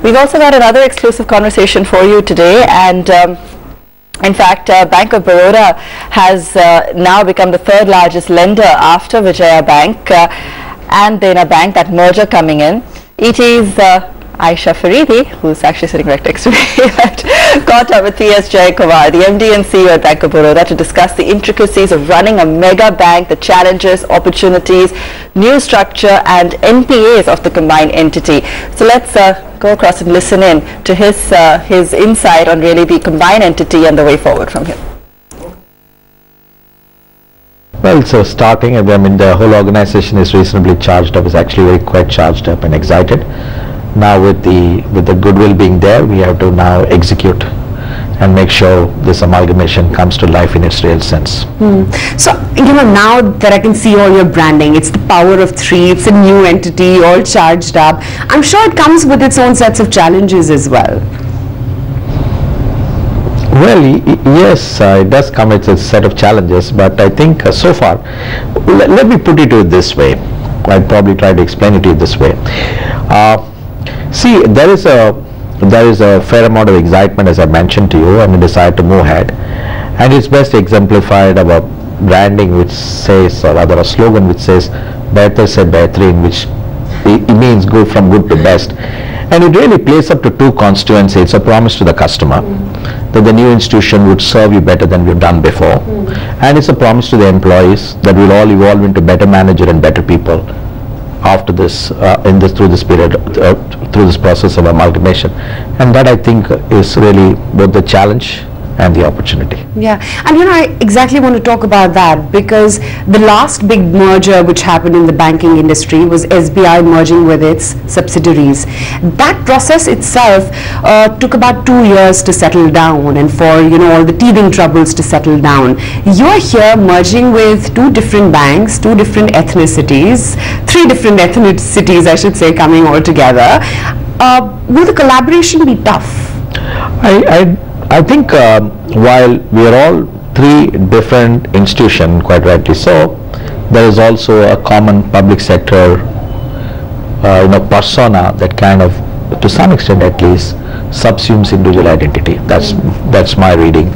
We've also got another exclusive conversation for you today, and in fact, Bank of Baroda has now become the third largest lender after Vijaya Bank and Dena Bank, that merger coming in. It is Aisha Faridi, who's actually sitting right next to me, caught up with P S Jayakumar, the MD and CEO at Bank of Baroda, to discuss the intricacies of running a mega bank, the challenges, opportunities, new structure and NPAs of the combined entity. So let's go across and listen in to his insight on really the combined entity and the way forward from here. Well, so starting, I mean, the whole organization is reasonably charged up, is actually quite charged up and excited. Now with the goodwill being there, we have to now execute and make sure this amalgamation comes to life in its real sense. So, now that I can see all your branding, it's the power of three, it's a new entity, all charged up. I'm sure it comes with its own sets of challenges as well. Well, yes, it does come with a set of challenges, but I think so far, let me put it to you this way. I'd probably try to explain it to you this way. See, there is a fair amount of excitement, as I mentioned to you, and a desire to move ahead, and it's best exemplified about branding, which says, or rather a slogan which says "Behtar se Behtareen," which it means good, from good to best, and it really plays up to two constituencies. It's a promise to the customer that the new institution would serve you better than we've done before, and it's a promise to the employees that we'll all evolve into better manager and better people after this, through this period, through this process of amalgamation. And that, I think, is really both the challenge and the opportunity. Yeah, and I exactly want to talk about that, because the last big merger which happened in the banking industry was SBI merging with its subsidiaries. That process itself took about 2 years to settle down, and for all the teething troubles to settle down. You're here merging with two different banks, two different ethnicities, three different ethnicities, I should say, coming all together. Will the collaboration be tough? I think while we are all three different institutions, quite rightly so, there is also a common public sector persona that kind of, to some extent at least, subsumes individual identity. That's my reading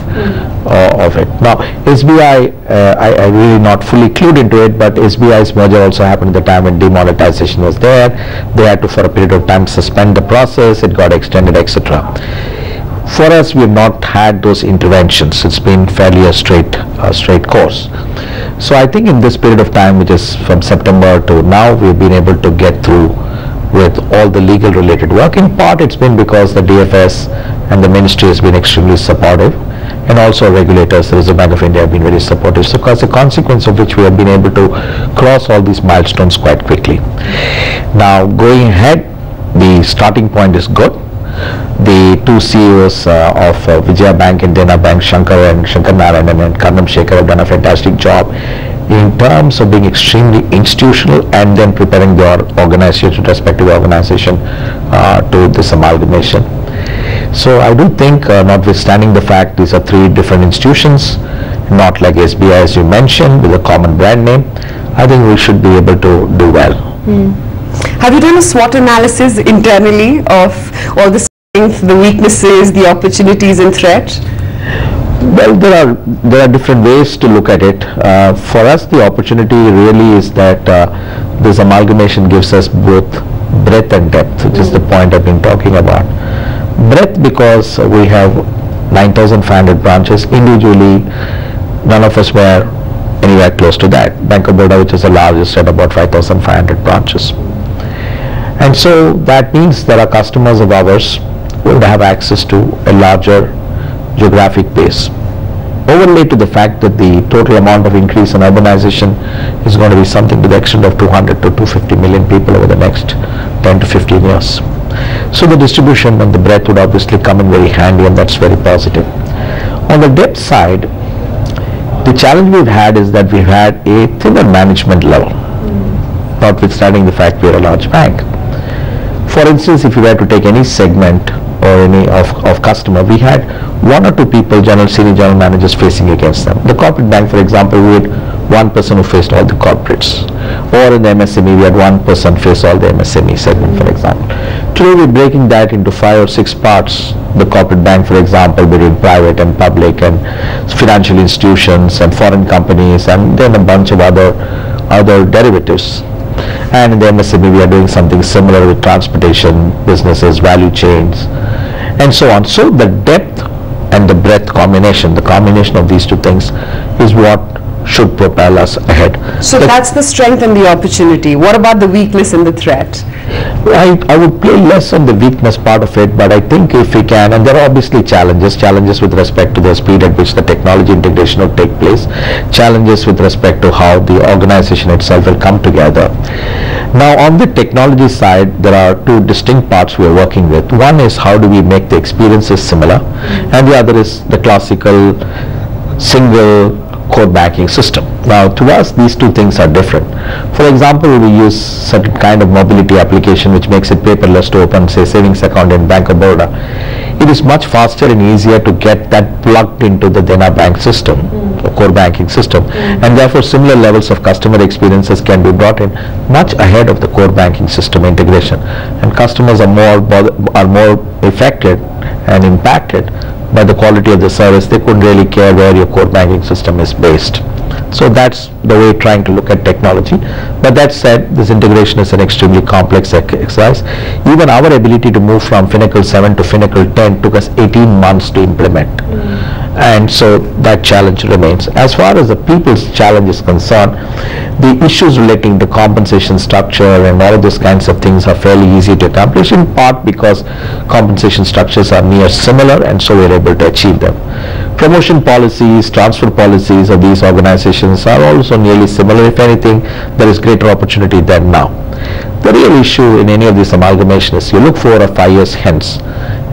of it. Now, SBI, I really not fully clued into it, but SBI's merger also happened at the time when demonetization was there. They had to, for a period of time, suspend the process. It got extended, etc. For us, we have not had those interventions. It's been fairly a straight course. So I think in this period of time, which is from September to now, we've been able to get through with all the legal related work. In part, it's been because the DFS and the ministry has been extremely supportive, and also regulators, the Reserve Bank of India, have been very supportive. So as a consequence of which, we have been able to cross all these milestones quite quickly. Now, going ahead, the starting point is good. The two CEOs of Vijaya Bank and Dena Bank, Shankar Narayanan and Karnam Shekhar, have done a fantastic job in terms of being extremely institutional and then preparing their organization, respective organization, to this amalgamation. So I do think, notwithstanding the fact these are three different institutions, not like SBI as you mentioned, with a common brand name, I think we should be able to do well. Have you done a SWOT analysis internally of all the strengths, the weaknesses, the opportunities and threats? Well, there are different ways to look at it. For us, the opportunity really is that this amalgamation gives us both breadth and depth, which is the point I've been talking about. Breadth, because we have 9,500 branches. Individually, none of us were anywhere close to that. Bank of Baroda, which is the largest, at about 5,500 branches. And so that means that our customers of ours will have access to a larger geographic base. Overlaid to the fact that the total amount of increase in urbanization is going to be something to the extent of 200 to 250 million people over the next 10 to 15 years. So the distribution and the breadth would obviously come in very handy, and that's very positive. On the depth side, the challenge we've had is that we've had a thinner management level, notwithstanding the fact we're a large bank. For instance, if you were to take any segment or any of customer, we had one or two people, senior general managers, facing against them. The corporate bank, for example, we had one person who faced all the corporates. Or in the MSME, we had one person face all the MSME segment, for example. Today, we're breaking that into 5 or 6 parts. The corporate bank, for example, between private and public and financial institutions and foreign companies, and then a bunch of other derivatives. And in the MSME, we are doing something similar with transportation, businesses, value chains, and so on. So the depth and the breadth combination, the combination of these two things is what should propel us ahead. So that's the strength and the opportunity. What about the weakness and the threat? I would play less on the weakness part of it, but I think if we can, and there are obviously challenges with respect to the speed at which the technology integration will take place, challenges with respect to how the organization itself will come together. Now on the technology side, there are 2 distinct parts we are working with. One is how do we make the experiences similar, and the other is the classical single core banking system. Now to us, these 2 things are different. For example, we use certain kind of mobility application which makes it paperless to open, say, savings account in Bank of Baroda. It is much faster and easier to get that plugged into the Dena Bank system, the core banking system, and therefore similar levels of customer experiences can be brought in much ahead of the core banking system integration, and customers are more affected and impacted by the quality of the service. They couldn't really care where your core banking system is based. So that's the way trying to look at technology. But that said, this integration is an extremely complex exercise. Even our ability to move from Finacle 7 to Finacle 10 took us 18 months to implement. And so that challenge remains. As far as the people's challenge is concerned, the issues relating to compensation structure and all of those kinds of things are fairly easy to accomplish, in part because compensation structures are near similar, and so we're able to achieve them. Promotion policies, transfer policies of these organizations are also nearly similar. If anything, there is greater opportunity there now. The real issue in any of these amalgamation is you look 4 or 5 years hence,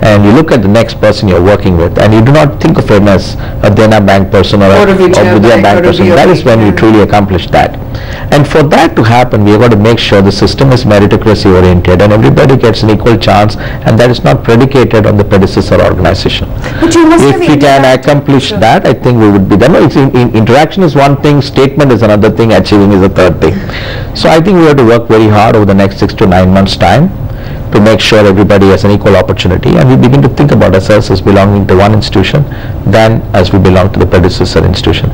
and you look at the next person you're working with, and you do not think of him as a Dena Bank person or a Vijaya Bank person. That is when you truly accomplish that. And for that to happen, we have got to make sure the system is meritocracy oriented and everybody gets an equal chance, and that is not predicated on the predecessor organization. But you must If we can accomplish that, I think we would be done. Interaction is one thing, statement is another thing, achieving is a third thing. So I think we have to work very hard over the next 6 to 9 months time to make sure everybody has an equal opportunity, and we begin to think about ourselves as belonging to one institution than as we belong to the predecessor institution.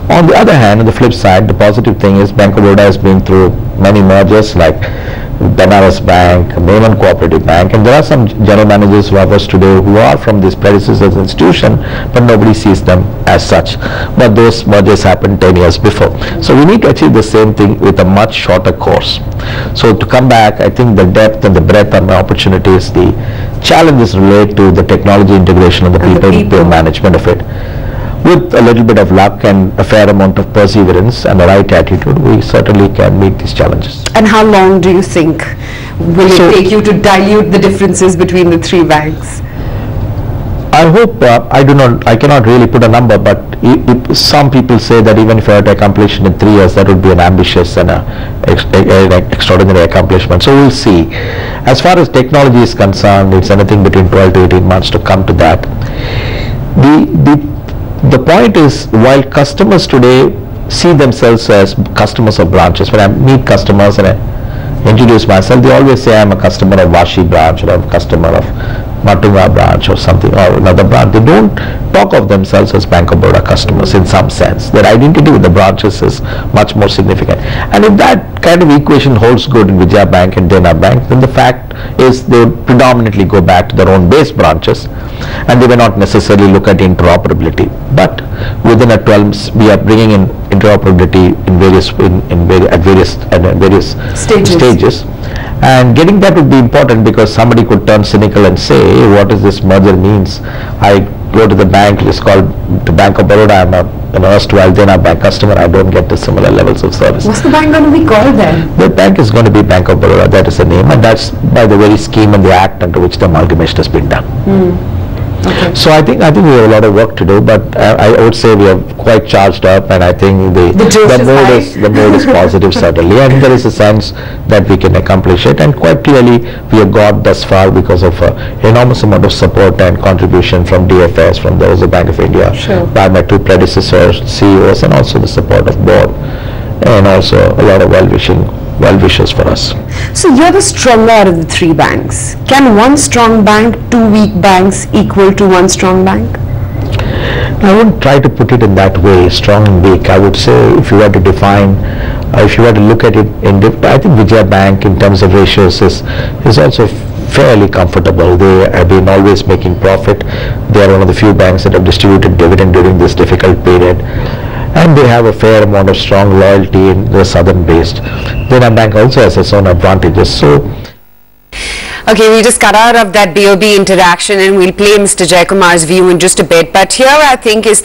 On the other hand, on the flip side, the positive thing is Bank of Baroda has been through many mergers like Banaras Bank, Mayman Cooperative Bank, and there are some general managers of ours today who are from this predecessor institution, but nobody sees them as such. But those mergers happened 10 years before. So we need to achieve the same thing with a much shorter course. So to come back, I think the depth and the breadth are my opportunities. The challenges relate to the technology integration and the people management of it. With a little bit of luck and a fair amount of perseverance and the right attitude, we certainly can meet these challenges. And how long do you think will it take you to dilute the differences between the 3 banks? I hope, I cannot really put a number, but some people say that even if I had to accomplish it in 3 years, that would be an ambitious and extraordinary accomplishment. So we'll see. As far as technology is concerned, it's anything between 12 to 18 months to come to that. The point is, while customers today see themselves as customers of branches, when I meet customers and I introduce myself, they always say I'm a customer of Vashi branch, or I'm a customer of Matunga branch or something, or another branch. They don't talk of themselves as Bank of Baroda customers in some sense. Their identity with the branches is much more significant. And if that kind of equation holds good in Vijaya Bank and Dena Bank, then the fact is they would predominantly go back to their own base branches, and they may not necessarily look at interoperability. But within a 12 months, we are bringing in interoperability at various stages. And getting that would be important, because somebody could turn cynical and say, hey, what does this merger means? I go to the bank, it's called the Bank of Baroda, I'm an erstwhile Dena Bank customer, I don't get the similar levels of service. What's the bank going to be called then? The bank is going to be Bank of Baroda, that is the name, and that's by the very scheme and the act under which the amalgamation has been done. So I think we have a lot of work to do, but I would say we are quite charged up, and I think the mood is positive certainly, and there is a sense that we can accomplish it, and quite clearly we have got thus far because of enormous amount of support and contribution from DFS, from the Reserve Bank of India, by my two predecessors, CEOs, and also the support of board, and also a lot of well-wishers for us. So you're the stronger out of the three banks. Can one strong bank, two weak banks equal to one strong bank? I wouldn't try to put it in that way, strong and weak. I would say if you were to define, if you were to look at it, I think Vijaya Bank in terms of ratios is also fairly comfortable. They have been always making profit. They are one of the few banks that have distributed dividend during this difficult period. And they have a fair amount of strong loyalty in the southern based. Then bank also has its own advantages. So, okay, we just cut out of that BOB interaction and we'll play Mr. Jayakumar's view in just a bit. But here I think is